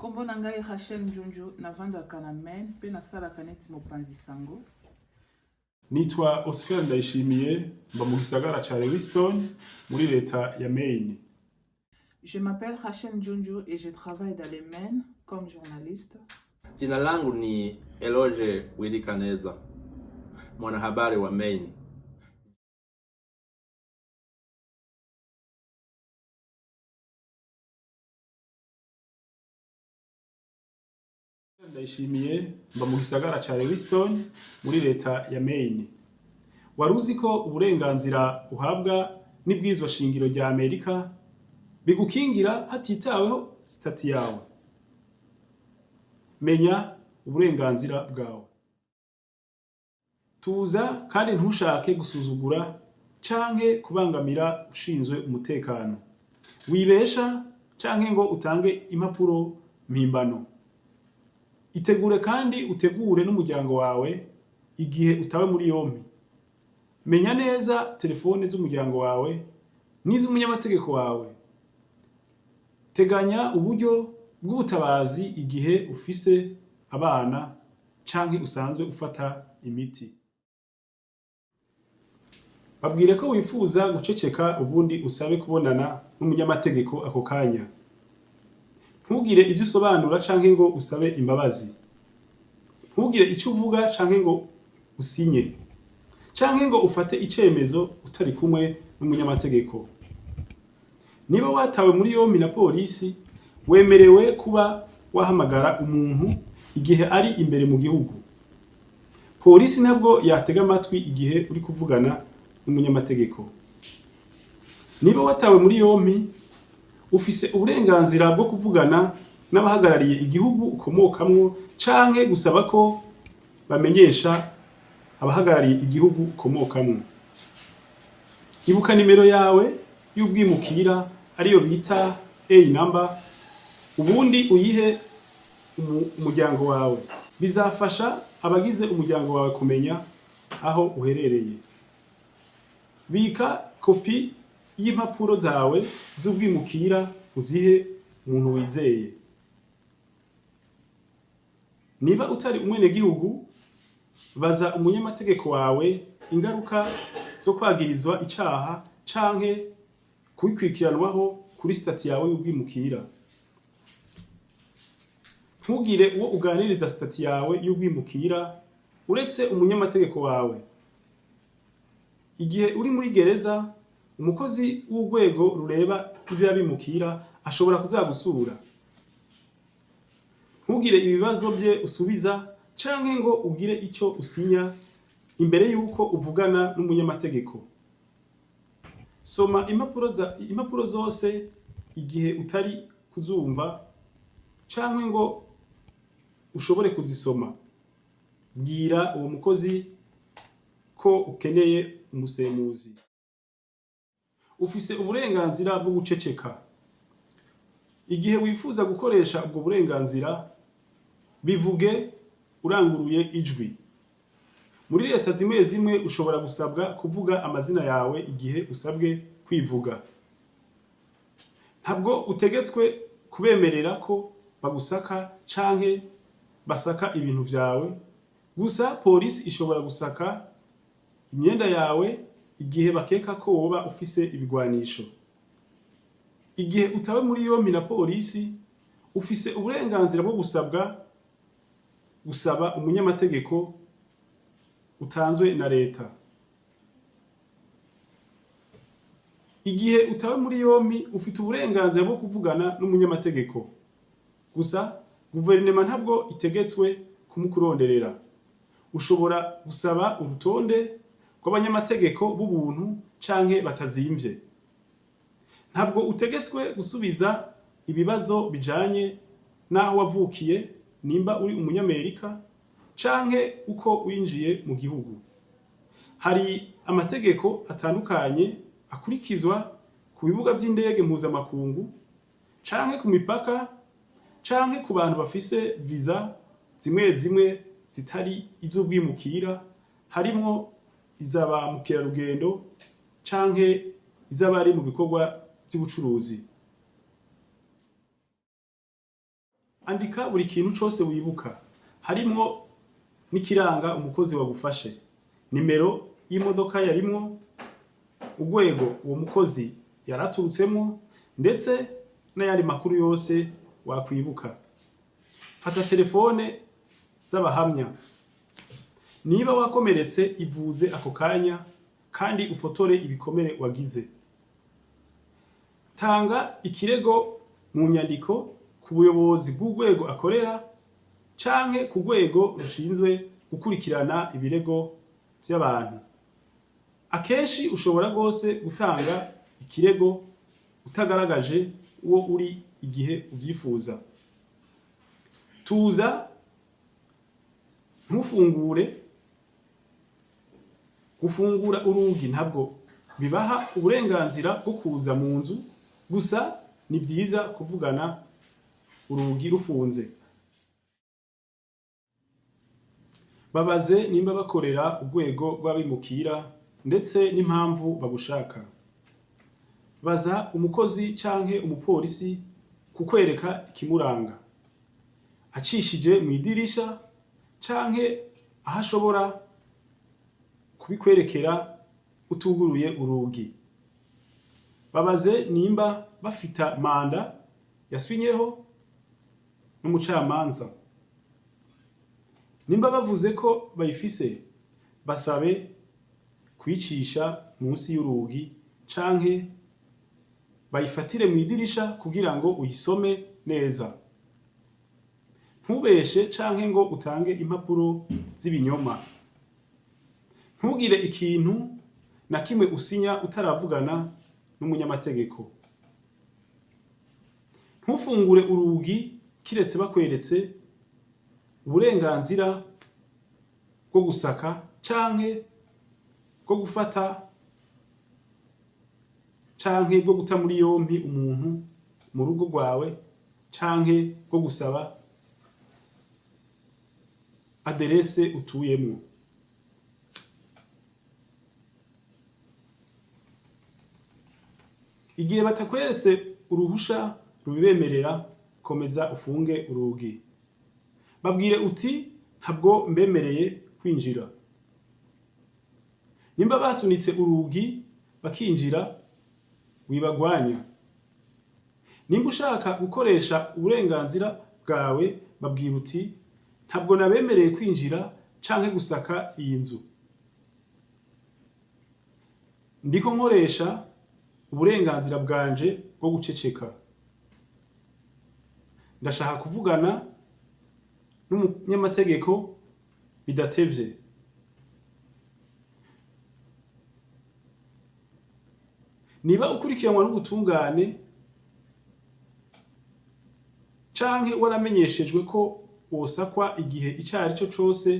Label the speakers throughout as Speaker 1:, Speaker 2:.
Speaker 1: Kombo na ngai Rachel Njunju navandaka na Maine pe nasalaka neti mopanzi sango.
Speaker 2: Nitwa Oscar Ndayishimiye mba mu gisagara ca Lewiston muri leta ya Maine.
Speaker 1: Je m'appelle Rachel Njunju et je travaille dans les Maine comme journaliste.
Speaker 3: Jina langu ni Eloge Wilikaneza, mwanahabari wa Maine.
Speaker 2: Ndayishimiye mba mu gisagara ca Lewiston muri leta ya Maine. Waruzi ko uburenganzira uhabwa n'ibwirizwa shingiro rya Amerika bigukingira hatitaweho stati yawe. Menya uburenganzira bwawe. Tuza kandi ntushake gusuzugura canke kubangamira ushinzwe umutekano. Wibesha canke ngo utange impapuro mpimbano. Itegure kandi utegure n'umuryango wawe igihe utawe muri yompi. Menya neza telefone z'umuryango wawe n'iz'umunyamategeko wawe. Teganya uburyo bw'ubutabazi igihe ufise abana canke usanzwe ufata imiti. Babwire ko wifuza guceceka ubundi usabe kubonana n'umunyamategeko ako kanya. Ntugire ivyo usobanura canke ngo usabe imbabazi. Ntugire icyo uvuga canke ngo usinye. Canke ngo ufate icemezo utari kumwe n'umunyamategeko. Niba watawe muri yompi na polisi, wemerewe kuba wahamagara umuntu igihe ari imbere mu gihugu. Polisi ntabwo yatega amatwi igihe uri kuvugana n'umunyamategeko. Niba watawe muri yompi, ufise uburenganzira bwo kuvugana n'abahagarariye igihugu ukomokamwo canke gusaba ko bamenyesha abahagarariye igihugu ukomokamwo. Ibuka nimero yawe y'ubwimukira ariyo bita A number, ubundi uyihe umuryango wawe. Bizafasha abagize umuryango wawe kumenya aho uherereye. Bika kopi y'impapuro zawe z'ubwimukira uzihe umuntu wizeye. Niba utari umwenegihugu, baza umunyamategeko wawe ingaruka zo kwagirizwa icaha canke kubikurikiranwaho kuri stati yawe y'ubwimukira. Ntugire uwo uganiriza stati yawe y'ubwimukira uretse umunyamategeko wawe. Igihe uri muri gereza, umukozi w'urwego rureba ivy'abimukira ashobora kuzagusura. Ntugire ibibazo bye usubiza canke ngo ugire icyo usinya imbere yuko uvugana n'umunyamategeko. Soma impapuro zose igihe utari kuzumva canke ngo ushobore kuzisoma. Bwira uwo mukozi ko ukeneye umusemuzi. Ufise uburenganzira bwo guceceka. Igihe wifuza gukoresha ubwo burenganzira, bivuge uranguruye ijwi. Muri leta zimwe zimwe ushobora gusabwa kuvuga amazina yawe igihe usabwe kwivuga. Ntabwo utegetswe kubemerera ko bagusaka canke basaka ibintu vyawe. Gusa polisi ishobora gusaka imyenda yawe igihe bakeka ko woba ufise ibigwanisho. Igihe utawe muri yompi na polisi, ufise uburenganzira bwo gusaba umunyamategeko utanzwe na leta. Igihe utawe muri yompi, ufite uburenganzira bwo kuvugana n'umunyamategeko. Gusa guverinoma ntabwo itegetswe kumukuronderera. Ushobora gusaba urutonde rw'abanyamategeko b'ubuntu canke batazimvye. Ntabwo utegetswe gusubiza ibibazo bijanye n'aho wavukiye, nimba uri umunyamerika canke uko winjiye mu gihugu. Hari amategeko atandukanye akurikizwa ku bibuga vy'indege mpuzamakungu canke ku mipaka canke ku bantu bafise visa zimwe zimwe zitari iz'ubwimukira, harimwo izaba mukerarugendo canke iz'abari mu bikorwa by'ubucuruzi. andika buri kintu cose wibuka, harimwo n'ikiranga umukozi wagufashe, nimero y'imodoka yarimwo, urwego uwo mukozi yaraturutsemo, ndetse n'ayandi makuru yose wakwibuka. Fata telefone z'abahamya. Niba wakomeretse ivuze ako kanya kandi ufotore ibikomere wagize. Tanga ikirego mu nyandiko ku buyobozi bw'urwego akorera canke ku rwego rushinzwe gukurikirana ibirego by'abantu. Akenshi ushobora rwose gutanga ikirego utagaragaje uwo uri igihe ubyifuza. Tuza, ntufungure. Gufungura urugi ntabwo bibaha uburenganzira bwo kuza mu nzu, gusa ni byiza kuvugana urugi rufunze. Babaze nimba bakorera urwego rw'abimukira ndetse n'impamvu bagushaka. Baza umukozi canke umupolisi kukwereka ikimuranga, acishije mu idirisha canke aho ashobora kubikwerekera utuguruye urugi. Babaze nimba bafita manda yaswinyeho n'umucamanza. Nimba bavuze ko bayifise, basabe kwicisha munsi y'urugi canke bayifatire mu idirisha kugira ngo uyisome neza. Ntubeshe canke ngo utange impapuro z'ibinyoma. Ntugire ikintu na kimwe usinya utaravugana n'umunyamategeko. Ntufungure urugi kiretse bakweretse uburenganzira bwo gusaka canke bwo gufata canke bwo guta muri yompi umuntu mu rugo rwawe canke bwo gusaba aderese utuyemwo. Igihe batakweretse uruhusha rubibemerera, komeza ufunge urugi. Babwire uti ntabwo mbemereye kwinjira. Nimba basunitse urugi bakinjira, wibagwanya. Nimba ushaka gukoresha uburenganzira bwawe, babwire uti ntabwo nabemereye kwinjira canke gusaka iyi nzu. Ndiko nkoresha uburenganzira bwanje bwo guceceka. Ndashaka kuvugana n'umunyamategeko bidatevye. Niba ukurikiranwa n'ubutungane canke waramenyeshejwe ko wosakwa igihe icari cyo cose,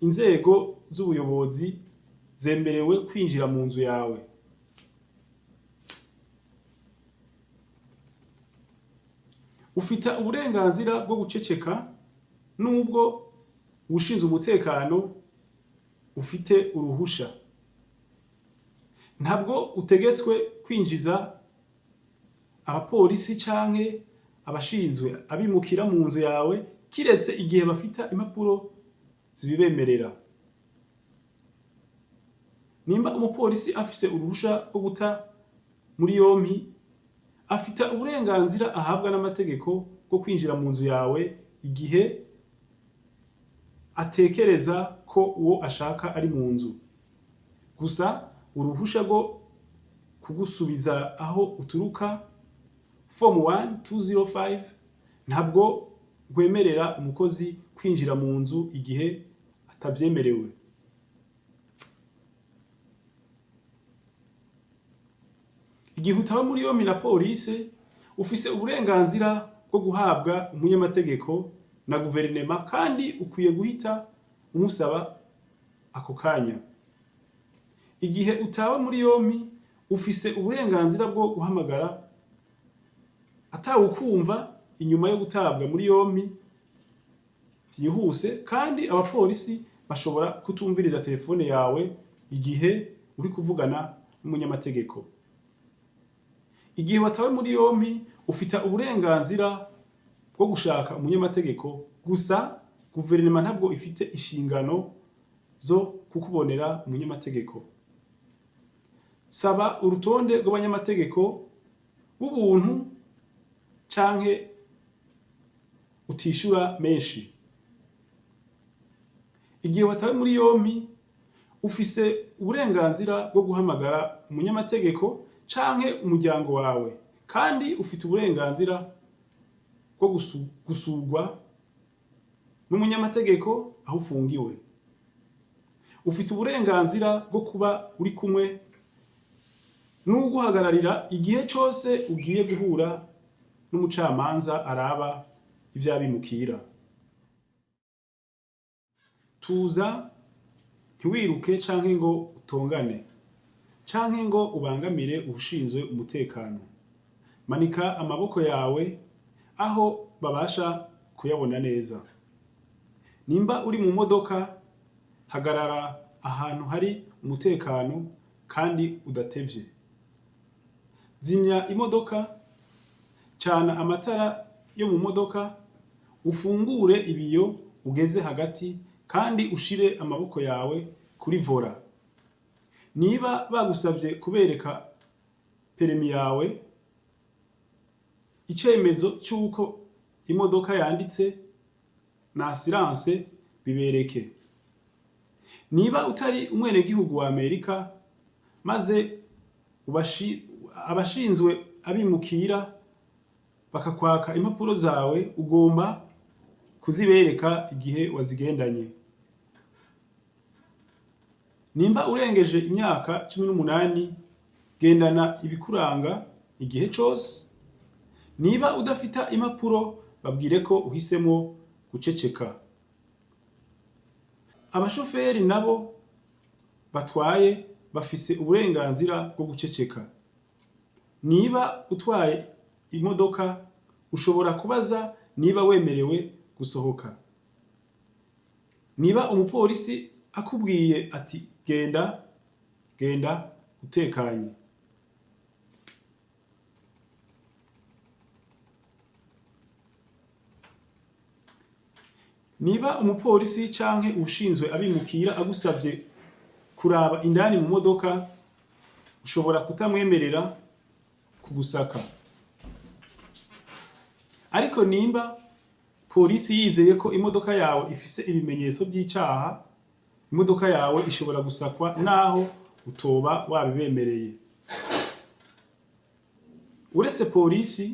Speaker 2: inzego z'ubuyobozi zemerewe kwinjira mu nzu yawe. Ufita uburenganzira bwo guceceka nubwo ushinzwe umutekano ufite uruhusha. Ntabwo utegetswe kwinjiza abapolisi canke abashinzwe abimukira mu nzu yawe kiretse igihe bafita impapuro zibibemerera. Nimba umupolisi afise uruhusha rwo guta muri yompi, afita uburenganzira ahabwa n'amategeko bwo kwinjira mu nzu yawe igihe atekereza ko uwo ashaka ari mu nzu. Gusa uruhusha rwo kugusubiza aho uturuka Form 1205 ntabwo rwemerera umukozi kwinjira mu nzu igihe atavyemerewe. Igihe utaba muri yompi na polisi, ufise uburenganzira bwo guhabwa umunyamategeko na guverinema kandi ukwiye guhita umusaba ako kanya. Igihe utawe muri yompi, ufise uburenganzira bwo guhamagara atawukumva inyuma yo gutabwa muri yompi vyihuse, kandi abapolisi bashobora kutumviriza telefone yawe igihe uri kuvugana n'umunyamategeko. Igihe watawe muri yompi, ufita uburenganzira bwo gushaka umunyamategeko gusa guverinoma ntabwo ifite inshingano zo kukubonera umunyamategeko. Saba urutonde rw'abanyamategeko b'ubuntu canke utishura menshi. Igihe watawe muri yompi ufise uburenganzira bwo guhamagara umunyamategeko canke umuryango wawe, kandi ufite uburenganzira bwo gusurwa n'umunyamategeko aho ufungiwe. Ufite uburenganzira bwo kuba uri kumwe n'uguhagararira igihe cyose ugiye guhura n'umucamanza araba ivy'abimukira. Tuza, ntiwiruke canke ngo utongane, canke ngo ubangamire ushinzwe umutekano. Manika amaboko yawe aho babasha kuyabona neza. Nimba uri mu modoka, hagarara ahantu hari umutekano kandi udatevye. Zimya imodoka, cana amatara yo mu modoka, ufungure ibiyo ugeze hagati kandi ushire amaboko yawe kuri vola. Niba bagusavye kubereka peremi yawe, icemezo cy'uko imodoka yanditse na assurance bibereke. Niba utari umwenegihugu wa Amerika, maze abashinzwe abimukira bakakwaka impapuro zawe, ugomba kuzibereka igihe wazigendanye. Nimba urengeje imyaka 18, gendana ibikuranga igihe cyose. Niba udafita impapuro, babwire ko uhisemo guceceka. Abashoferi nabo batwaye bafise uburenganzira bwo guceceka. Niba utwaye imodoka, ushobora kubaza niba wemerewe gusohoka. Niba umupolisi akubwiye ati genda utekanye. Niba umupolisi canke ushinzwe abimukira agusavye kuraba indani mu modoka, ushobora kutamwemerera kugusaka. Ariko nimba polisi yizeye ko imodoka yawe ifise ibimenyetso by'icaha, imodoka yawe ishobora gusakwa naho utoba wabibemereye. Uretse polisi,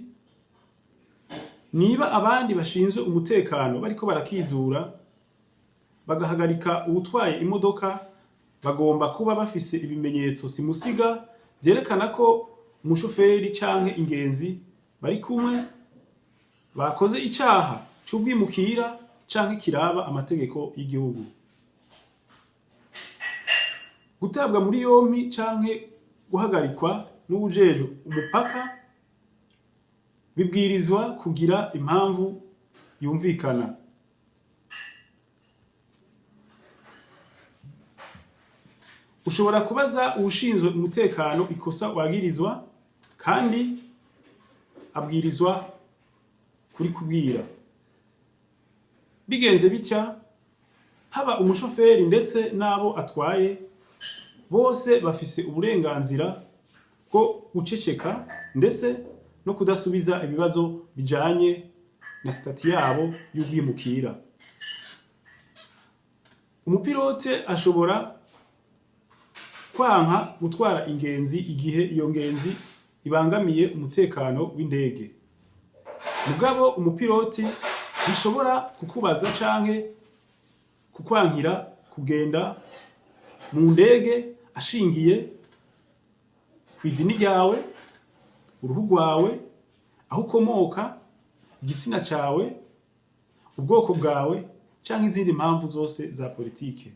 Speaker 2: niba abandi bashinzwe umutekano bariko barakizura bagahagarika uwutwaye imodoka, bagomba kuba bafise ibimenyetso simusiga byerekana ko umushoferi canke ingenzi bari kumwe bakoze icaha c'ubwimukira canke kiraba amategeko y'igihugu. Gutabwa muri yompi canke guhagarikwa n'ubujejwe umupaka bibwirizwa kugira impamvu yumvikana. Ushobora kubaza uwushinzwe umutekano ikosa wagirizwa, kandi abwirizwa kubwira. Bigenze bitya, haba umushoferi ndetse n'abo atwaye, bose bafise uburenganzira bwo guceceka ndetse no kudasubiza ibibazo bijanye na stati yabo y'ubwimukira. Umupilote ashobora kwanka gutwara ingenzi igihe iyo ngenzi ibangamiye umutekano w'indege. Mugabo umupiloti bishobora kukubaza canke kukwankira kugenda mu ndege ashingiye kw'idini ryawe, uruhu rwawe, aho ukomoka, igitsina cawe, ubwoko bwawe canke izindi mpamvu zose za politike.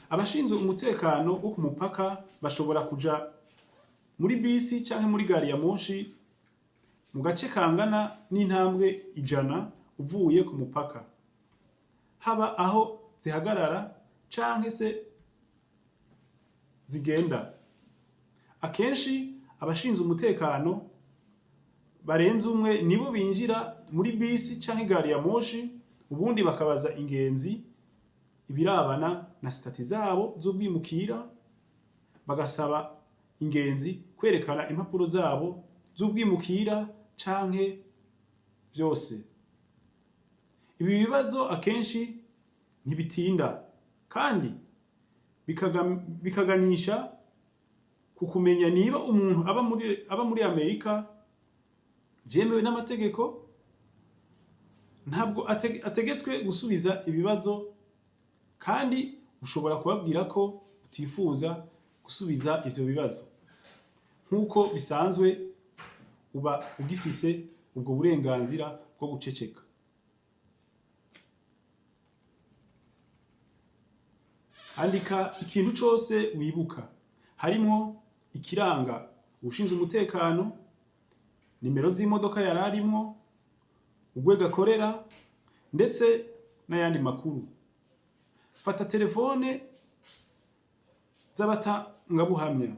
Speaker 2: Abashinzwe umutekano wo ku mupaka bashobora kuja muri bisi canke muri gari ya moshi mu gace kangana n'intambwe 100 uvuye ku mupaka, haba aho zihagarara canke se zigenda. Akenshi abashinzwe umutekano barenze umwe nibo binjira muri bisi canke gari ya moshi, ubundi bakabaza ingenzi ibirabana na sitati zabo z'ubwimukira, bagasaba ingenzi kwerekana impapuro zabo z'ubwimukira canke vyose. Ibi bibazo akenshi ntibitinda kandi bikaganisha ku kumenya niba umuntu aba muri Amerika vyemewe n'amategeko. Ntabwo ategetswe gusubiza ibibazo, kandi ushobora kubabwira ko utifuza gusubiza ivyo bibazo. Nk'uko bisanzwe uba ugifise ubwo burenganzira bwo guceceka. Andika ikintu cose wibuka, harimo ikiranga ushinzwe umutekano, nimero z'imodoka yararimwo, urwego akorera, ndetse n'ayandi makuru. Fata telefone z'abatangabuhamya.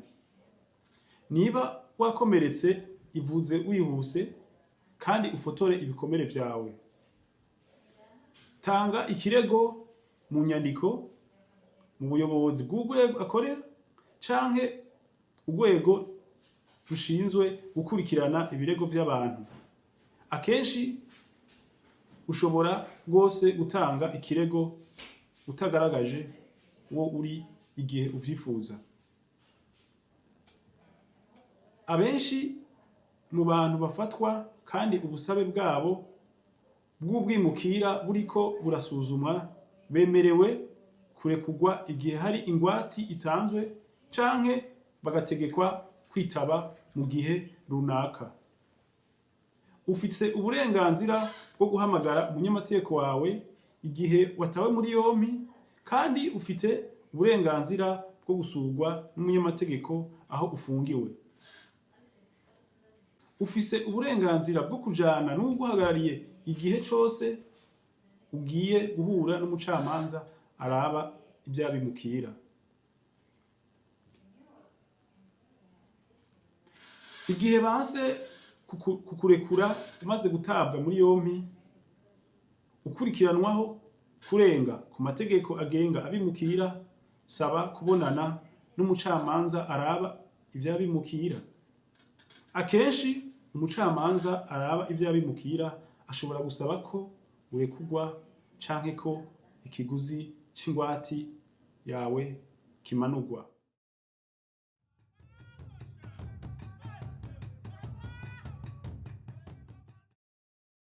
Speaker 2: Niba wakomeretse ivuze wihuse kandi ufotore ibikomere vyawe. Tanga ikirego mu nyandiko mu buyobozi bw'urwego akorera canke urwego rushinzwe gukurikirana ibirego vy'abantu. Akenshi ushobora rwose gutanga ikirego utagaragaje wo uri igihe uvyifuza. Abenshi mu bantu bafatwa kandi ubusabe bwabo bw'ubwimukira buriko burasuzumwa bemerewe kurekurwa igihe hari ingwati itanzwe canke bagategekwa kwitaba mu gihe runaka. Ufite uburenganzira bwo guhamagara umunyamategeko wawe igihe watawe muri yompi, kandi ufite uburenganzira bwo gusurwa n'umunyamategeko aho ufungiwe. Ufise uburenganzira bwo kujana n'uguhagarariye igihe cose ugiye guhura n'umucamanza araba ivy'abimukira. Igihe banse kukurekura umaze gutabwa muri yompi, ukurikiranwaho kurenga ku mategeko agenga abimukira, saba kubonana n'umucamanza araba ivy'abimukira. Akenshi umucamanza araba ivy'abimukira ashobora gusaba ko urekurwa canke ko ikiguzi c'ingwati yawe kimanurwa.